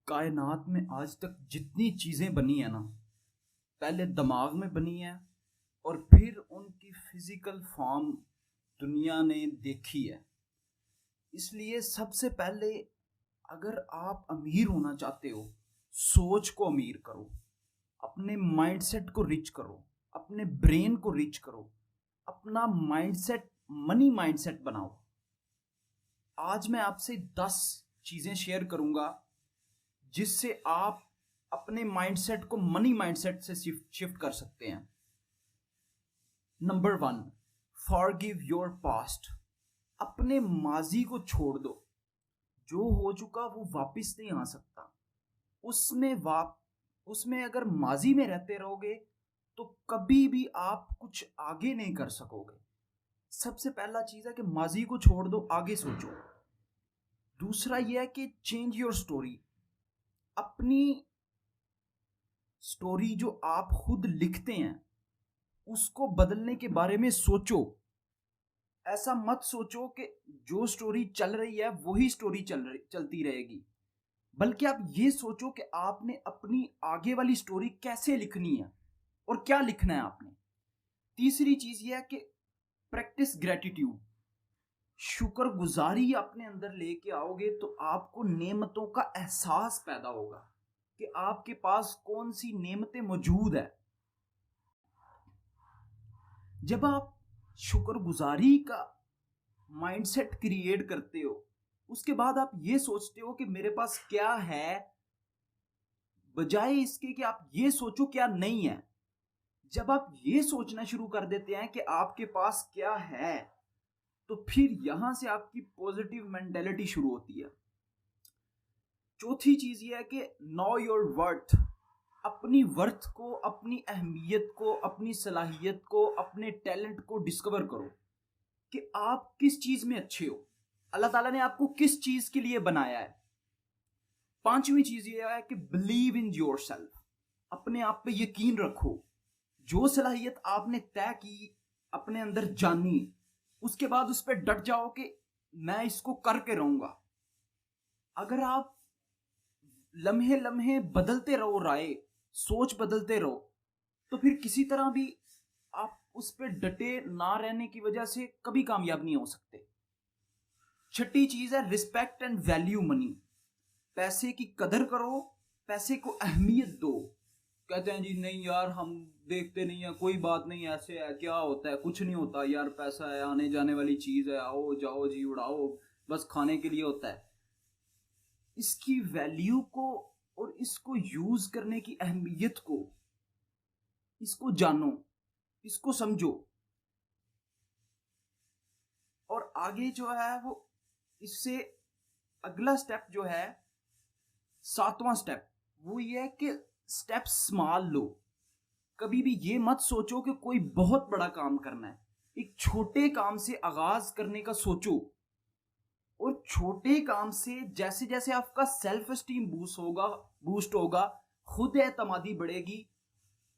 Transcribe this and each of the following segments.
कायनात में आज तक जितनी चीज़ें बनी है ना, पहले दिमाग में बनी है और फिर उनकी फिजिकल फॉर्म दुनिया ने देखी है। इसलिए सबसे पहले अगर आप अमीर होना चाहते हो, सोच को अमीर करो, अपने माइंडसेट को रिच करो, अपने ब्रेन को रिच करो, अपना माइंडसेट मनी माइंडसेट बनाओ। आज मैं आपसे 10 चीज़ें शेयर करूंगा जिससे आप अपने माइंडसेट को मनी माइंडसेट से शिफ्ट कर सकते हैं। Number 1, forgive your past. अपने माजी को छोड़ दो। जो हो चुका वो वापस नहीं आ सकता। उसमें अगर माजी में रहते रहोगे तो कभी भी आप कुछ आगे नहीं कर सकोगे। सबसे पहला चीज है कि माजी को छोड़ दो, आगे सोचो। दूसरा यह है कि चेंज योर स्टोरी। अपनी स्टोरी जो आप खुद लिखते हैं उसको बदलने के बारे में सोचो। ऐसा मत सोचो कि जो स्टोरी चल रही है वही स्टोरी चलती रहेगी, बल्कि आप ये सोचो कि आपने अपनी आगे वाली स्टोरी कैसे लिखनी है और क्या लिखना है आपने। तीसरी चीज यह है कि प्रैक्टिस ग्रेटिट्यूड। शुक्रगुजारी अपने अंदर लेके आओगे तो आपको नेमतों का एहसास पैदा होगा कि आपके पास कौन सी नेमतें मौजूद है। जब आप शुक्रगुजारी का माइंडसेट क्रिएट करते हो, उसके बाद आप ये सोचते हो कि मेरे पास क्या है, बजाय इसके कि आप ये सोचो क्या नहीं है। जब आप ये सोचना शुरू कर देते हैं कि आपके पास क्या है, तो फिर यहां से आपकी पॉजिटिव मेंटेलिटी शुरू होती है। चौथी चीज ये है कि नो योर वर्थ। अपनी वर्थ को, अपनी अहमियत को, अपनी सलाहियत को, अपने टैलेंट को डिस्कवर करो कि आप किस चीज में अच्छे हो, अल्लाह ताला ने आपको किस चीज के लिए बनाया है। पांचवी चीज ये है कि बिलीव इन योर सेल्फ। अपने आप पे यकीन रखो। जो सलाहियत आपने तय की, अपने अंदर जानी, उसके बाद उस पर डट जाओ कि मैं इसको करके रहूंगा। अगर आप लम्हे लम्हे बदलते रहो राय, सोच बदलते रहो, तो फिर किसी तरह भी आप उस पर डटे ना रहने की वजह से कभी कामयाब नहीं हो सकते। छठी चीज है रिस्पेक्ट एंड वैल्यू मनी। पैसे की कदर करो, पैसे को अहमियत दो। कहते हैं जी नहीं यार हम देखते नहीं है, कोई बात नहीं, ऐसे है, क्या होता है, कुछ नहीं होता यार, पैसा है आने जाने वाली चीज है, आओ जाओ जी उड़ाओ, बस खाने के लिए होता है। इसकी वैल्यू को और इसको यूज करने की अहमियत को, इसको जानो, इसको समझो। और आगे जो है वो इससे अगला स्टेप जो है, 7वां स्टेप, वो ये है कि स्टेप स्मॉल लो। कभी भी ये मत सोचो कि कोई बहुत बड़ा काम करना है। एक छोटे काम से आगाज करने का सोचो, और छोटे काम से जैसे जैसे आपका सेल्फ एस्टीम बूस्ट होगा, खुद एतमादी बढ़ेगी,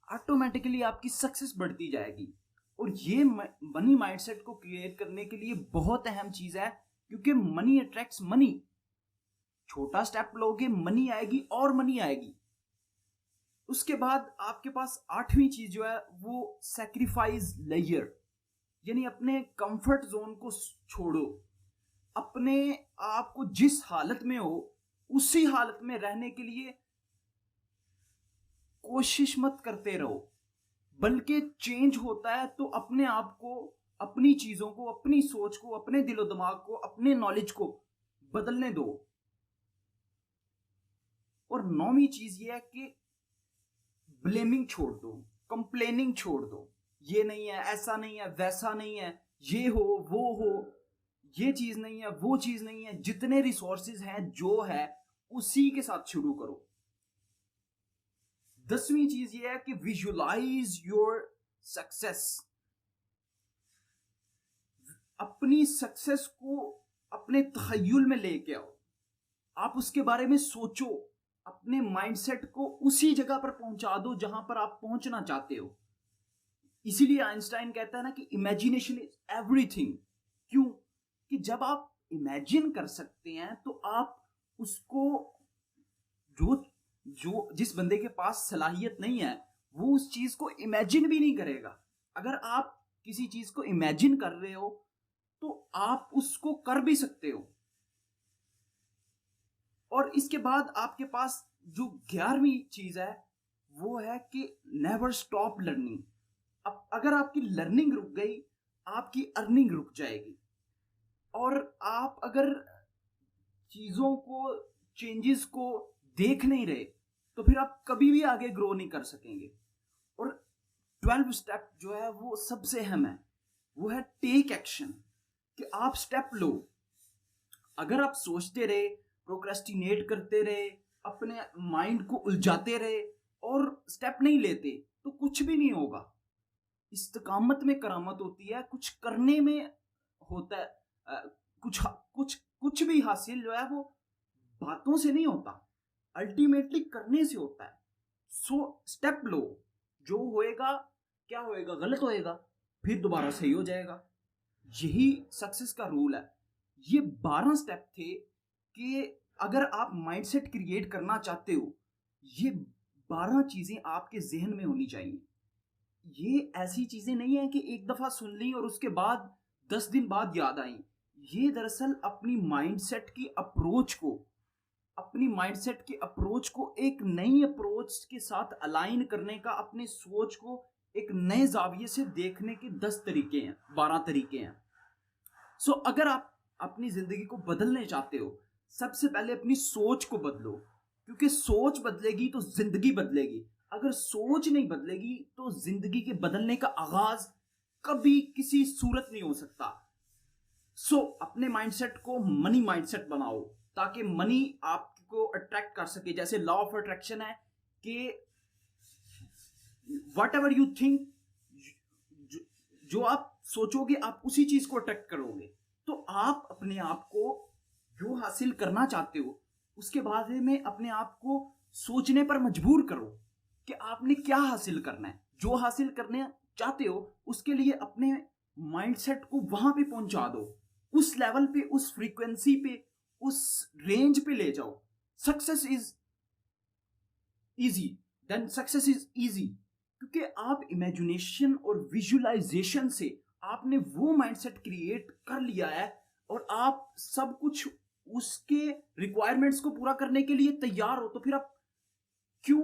ऑटोमेटिकली आपकी सक्सेस बढ़ती जाएगी। और ये मनी माइंडसेट को क्रिएट करने के लिए बहुत अहम चीज है, क्योंकि मनी अट्रैक्ट्स मनी। छोटा स्टेप लोगे, मनी आएगी और मनी आएगी। उसके बाद आपके पास 8वीं चीज जो है वो सैक्रिफाइस लेयर, यानी अपने कंफर्ट जोन को छोड़ो। अपने आप को जिस हालत में हो उसी हालत में रहने के लिए कोशिश मत करते रहो, बल्कि चेंज होता है तो अपने आप को, अपनी चीजों को, अपनी सोच को, अपने दिलो दिमाग को, अपने नॉलेज को बदलने दो। और 9वीं चीज ये है कि ब्लेमिंग छोड़ दो, कंप्लेनिंग छोड़ दो। ये नहीं है, ऐसा नहीं है, वैसा नहीं है, ये हो वो हो, ये चीज नहीं है, वो चीज नहीं है। जितने रिसोर्सेज हैं जो है उसी के साथ शुरू करो। 10वीं चीज ये है कि विजुअलाइज योर सक्सेस। अपनी सक्सेस को अपने तखय्युल में लेके आओ, आप उसके बारे में सोचो, अपने माइंडसेट को उसी जगह पर पहुंचा दो जहां पर आप पहुंचना चाहते हो। इसीलिए आइंस्टाइन कहता है ना कि इमेजिनेशन इज एवरीथिंग। क्यों? कि जब आप इमेजिन कर सकते हैं तो आप उसको जो जो जिस बंदे के पास सलाहियत नहीं है वो उस चीज को इमेजिन भी नहीं करेगा। अगर आप किसी चीज को इमेजिन कर रहे हो तो आप उसको कर भी सकते हो। और इसके बाद आपके पास जो 11वीं चीज है वो है कि नेवर स्टॉप लर्निंग। अब अगर आपकी लर्निंग रुक गई, आपकी अर्निंग रुक जाएगी। और आप अगर चीजों को, चेंजेस को देख नहीं रहे तो फिर आप कभी भी आगे ग्रो नहीं कर सकेंगे। और 12 स्टेप जो है वो सबसे अहम है, वो है टेक एक्शन, कि आप स्टेप लो। अगर आप सोचते रहे, प्रोक्रेस्टिनेट करते रहे, अपने माइंड को उलझाते रहे और स्टेप नहीं लेते तो कुछ भी नहीं होगा। इस्तिकामत में करामत होती है, कुछ करने में होता है। कुछ कुछ कुछ भी हासिल जो है वो बातों से नहीं होता, अल्टीमेटली करने से होता है। सो स्टेप लो, जो होएगा क्या होएगा, गलत होएगा, फिर दोबारा सही हो जाएगा। यही सक्सेस का रूल है। ये 12 स्टेप थे कि अगर आप माइंडसेट क्रिएट करना चाहते हो, ये 12 चीजें आपके जहन में होनी चाहिए। ये ऐसी चीजें नहीं है कि एक दफा सुन ली और उसके बाद 10 दिन बाद याद आई। ये दरअसल अपनी माइंडसेट की अप्रोच को, अपनी माइंडसेट की अप्रोच को एक नई अप्रोच के साथ अलाइन करने का, अपने सोच को एक नए जाविये से देखने के 10 तरीके हैं, 12 तरीके हैं। सो अगर आप अपनी जिंदगी को बदलने चाहते हो, सबसे पहले अपनी सोच को बदलो, क्योंकि सोच बदलेगी तो जिंदगी बदलेगी। अगर सोच नहीं बदलेगी तो जिंदगी के बदलने का आगाज कभी किसी सूरत नहीं हो सकता। सो अपने माइंडसेट को मनी माइंडसेट बनाओ, ताकि मनी आपको अट्रैक्ट कर सके। जैसे लॉ ऑफ अट्रैक्शन है कि वट एवर यू थिंक, जो आप सोचोगे आप उसी चीज को अट्रैक्ट करोगे। तो आप अपने आप को जो हासिल करना चाहते हो उसके बारे में अपने आप को सोचने पर मजबूर करो कि आपने क्या हासिल करना है। जो हासिल करने चाहते हो उसके लिए अपने माइंडसेट को वहां पे पहुंचा दो, उस लेवल पे, उस फ्रीक्वेंसी पे, उस रेंज पे ले जाओ। Success is easy, then success is easy, क्योंकि आप इमेजिनेशन और विजुअलाइजेशन से आपने वो माइंडसेट क्रिएट कर लिया है और आप सब कुछ उसके रिक्वायरमेंट्स को पूरा करने के लिए तैयार हो। तो फिर आप क्यों